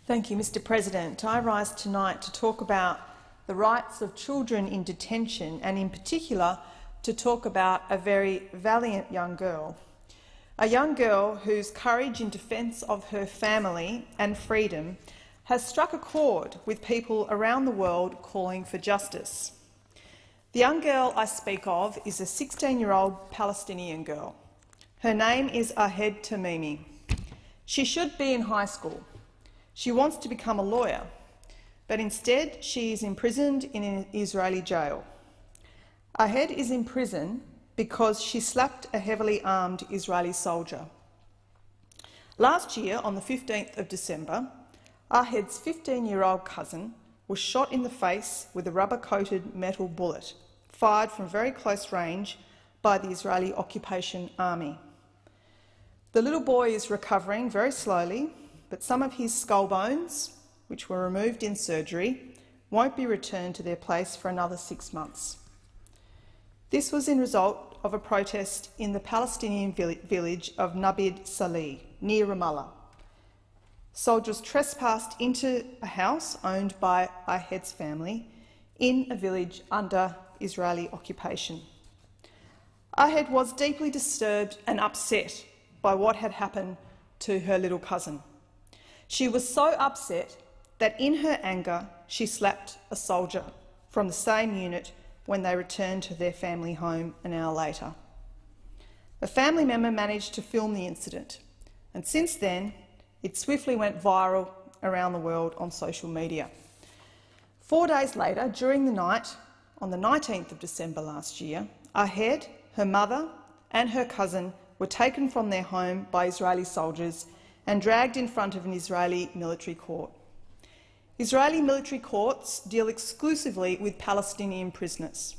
Thank you, Mr. President. I rise tonight to talk about the rights of children in detention and, in particular, to talk about a very valiant young girl. A young girl whose courage in defence of her family and freedom has struck a chord with people around the world calling for justice. The young girl I speak of is a 16-year-old Palestinian girl. Her name is Ahed Tamimi. She should be in high school. She wants to become a lawyer, but instead she is imprisoned in an Israeli jail. Ahed is in prison because she slapped a heavily armed Israeli soldier. Last year, on the 15th of December, Ahed's 15-year-old cousin was shot in the face with a rubber-coated metal bullet, fired from very close range by the Israeli occupation army. The little boy is recovering very slowly, but some of his skull bones, which were removed in surgery, won't be returned to their place for another 6 months. This was in result of a protest in the Palestinian village of Nabid Salih, near Ramallah. Soldiers trespassed into a house owned by Ahed's family in a village under Israeli occupation. Ahed was deeply disturbed and upset by what had happened to her little cousin. She was so upset that in her anger she slapped a soldier from the same unit when they returned to their family home an hour later. A family member managed to film the incident, and since then it swiftly went viral around the world on social media. 4 days later, during the night, on the 19th of December last year, Ahed, her mother and her cousin were taken from their home by Israeli soldiers and dragged in front of an Israeli military court. Israeli military courts deal exclusively with Palestinian prisoners.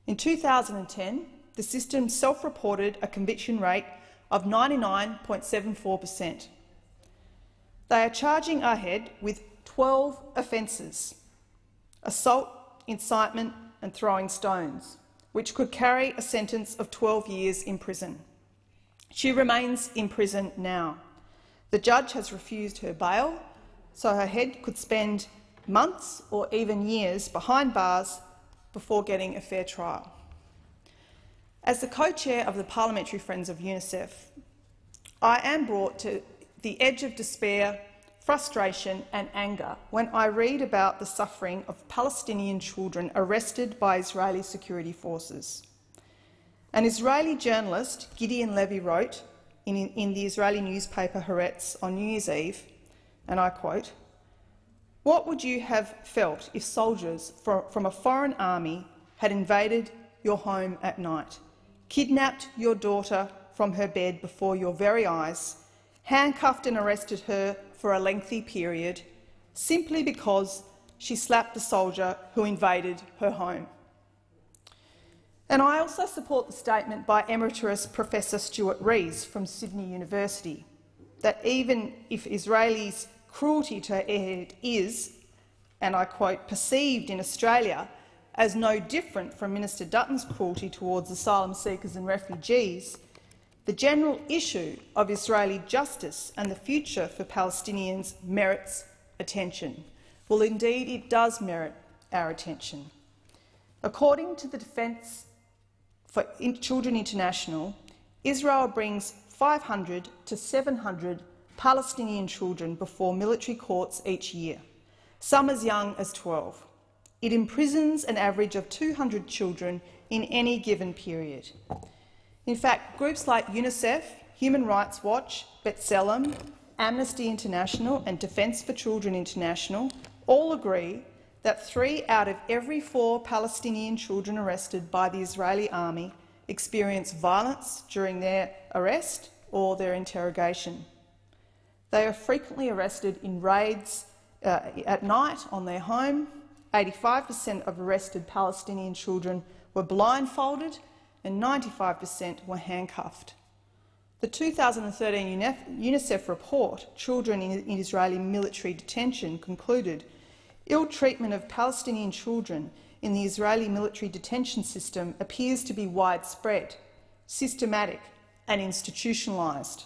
In 2010, the system self-reported a conviction rate of 99.74%. They are charging Ahed with 12 offences: assault, incitement and throwing stones, which could carry a sentence of 12 years in prison. She remains in prison now. The judge has refused her bail, so Ahed could spend months or even years behind bars before getting a fair trial. As the co-chair of the Parliamentary Friends of UNICEF, I am brought to the edge of despair, frustration and anger when I read about the suffering of Palestinian children arrested by Israeli security forces. An Israeli journalist, Gideon Levy, wrote in the Israeli newspaper Haaretz on New Year's Eve, and I quote, "What would you have felt if soldiers from a foreign army had invaded your home at night, kidnapped your daughter from her bed before your very eyes, handcuffed and arrested her for a lengthy period, simply because she slapped the soldier who invaded her home?" And I also support the statement by Emeritus Professor Stuart Rees from Sydney University that even if Israelis' cruelty to Ahed is, and I quote, perceived in Australia as no different from Minister Dutton's cruelty towards asylum seekers and refugees, the general issue of Israeli justice and the future for Palestinians merits attention. Well, indeed, it does merit our attention. According to the Defence for Children International, Israel brings 500 to 700 Palestinian children before military courts each year, some as young as 12. It imprisons an average of 200 children in any given period. In fact, groups like UNICEF, Human Rights Watch, B'Tselem, Amnesty International and Defence for Children International all agree that 3 out of every 4 Palestinian children arrested by the Israeli army experience violence during their arrest or their interrogation. They are frequently arrested in raids at night on their home. 85% of arrested Palestinian children were blindfolded and 95% were handcuffed. The 2013 UNICEF report, Children in Israeli Military Detention, concluded ill treatment of Palestinian children in the Israeli military detention system appears to be widespread, systematic and institutionalised.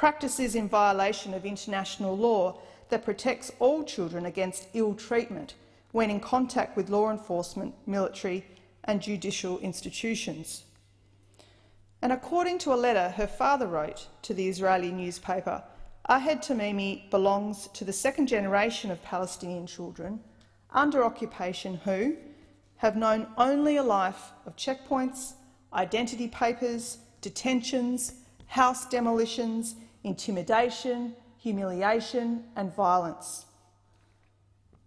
practices in violation of international law that protects all children against ill treatment when in contact with law enforcement, military and judicial institutions. And according to a letter her father wrote to the Israeli newspaper, Ahed Tamimi belongs to the second generation of Palestinian children under occupation who have known only a life of checkpoints, identity papers, detentions, house demolitions, intimidation, humiliation and violence.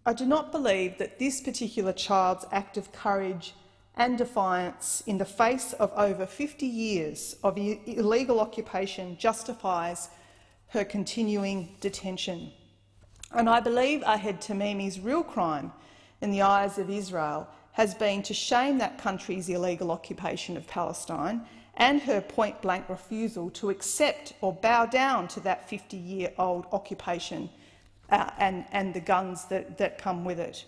I do not believe that this particular child's act of courage and defiance in the face of over 50 years of illegal occupation justifies her continuing detention. And I believe Ahed Tamimi's real crime in the eyes of Israel has been to shame that country's illegal occupation of Palestine and her point-blank refusal to accept or bow down to that 50-year-old occupation and the guns that come with it.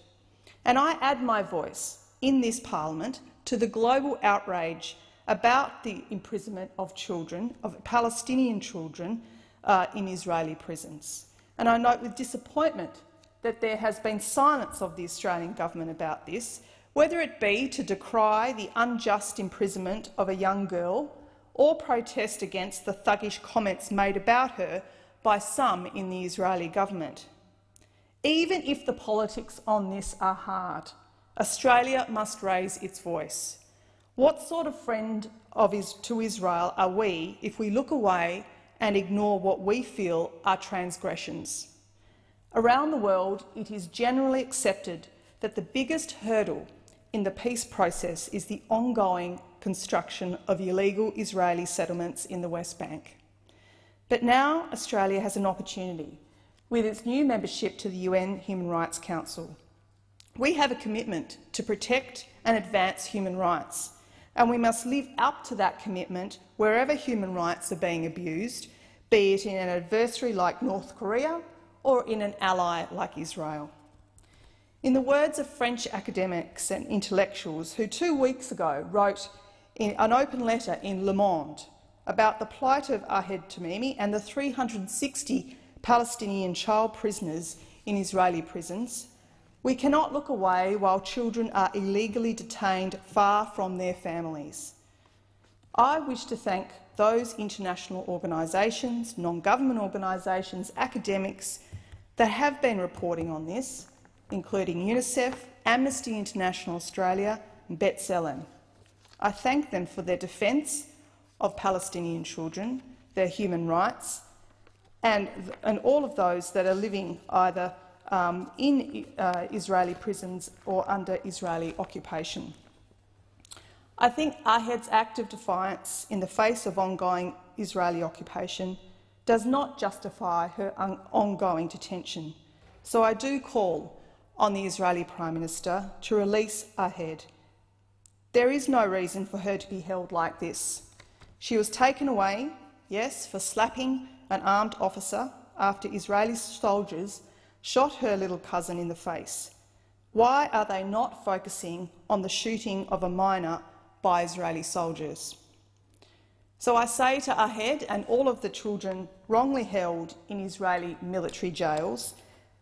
And I add my voice in this parliament to the global outrage about the imprisonment of children, of Palestinian children, in Israeli prisons. And I note with disappointment that there has been silence of the Australian government about this, whether it be to decry the unjust imprisonment of a young girl or protest against the thuggish comments made about her by some in the Israeli government. Even if the politics on this are hard, Australia must raise its voice. What sort of friend to Israel are we if we look away and ignore what we feel are transgressions? Around the world, it is generally accepted that the biggest hurdle in the peace process is the ongoing construction of illegal Israeli settlements in the West Bank. But now Australia has an opportunity with its new membership to the UN Human Rights Council. We have a commitment to protect and advance human rights, and we must live up to that commitment wherever human rights are being abused, be it in an adversary like North Korea or in an ally like Israel. In the words of French academics and intellectuals who 2 weeks ago wrote an open letter in Le Monde about the plight of Ahed Tamimi and the 360 Palestinian child prisoners in Israeli prisons, we cannot look away while children are illegally detained far from their families. I wish to thank those international organisations, non-government organisations, academics that have been reporting on this, including UNICEF, Amnesty International Australia and B'Tselem. I thank them for their defence of Palestinian children, their human rights, and all of those that are living either in Israeli prisons or under Israeli occupation. I think Ahed's act of defiance in the face of ongoing Israeli occupation does not justify her ongoing detention, so I do call on the Israeli Prime Minister to release Ahed. There is no reason for her to be held like this. She was taken away, yes, for slapping an armed officer after Israeli soldiers shot her little cousin in the face. Why are they not focusing on the shooting of a minor by Israeli soldiers? So I say to Ahed and all of the children wrongly held in Israeli military jails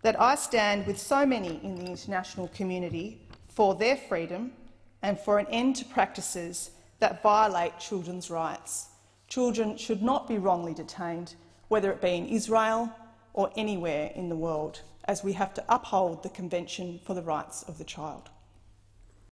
that I stand with so many in the international community for their freedom and for an end to practices that violate children's rights. Children should not be wrongly detained, whether it be in Israel or anywhere in the world, as we have to uphold the Convention for the Rights of the Child.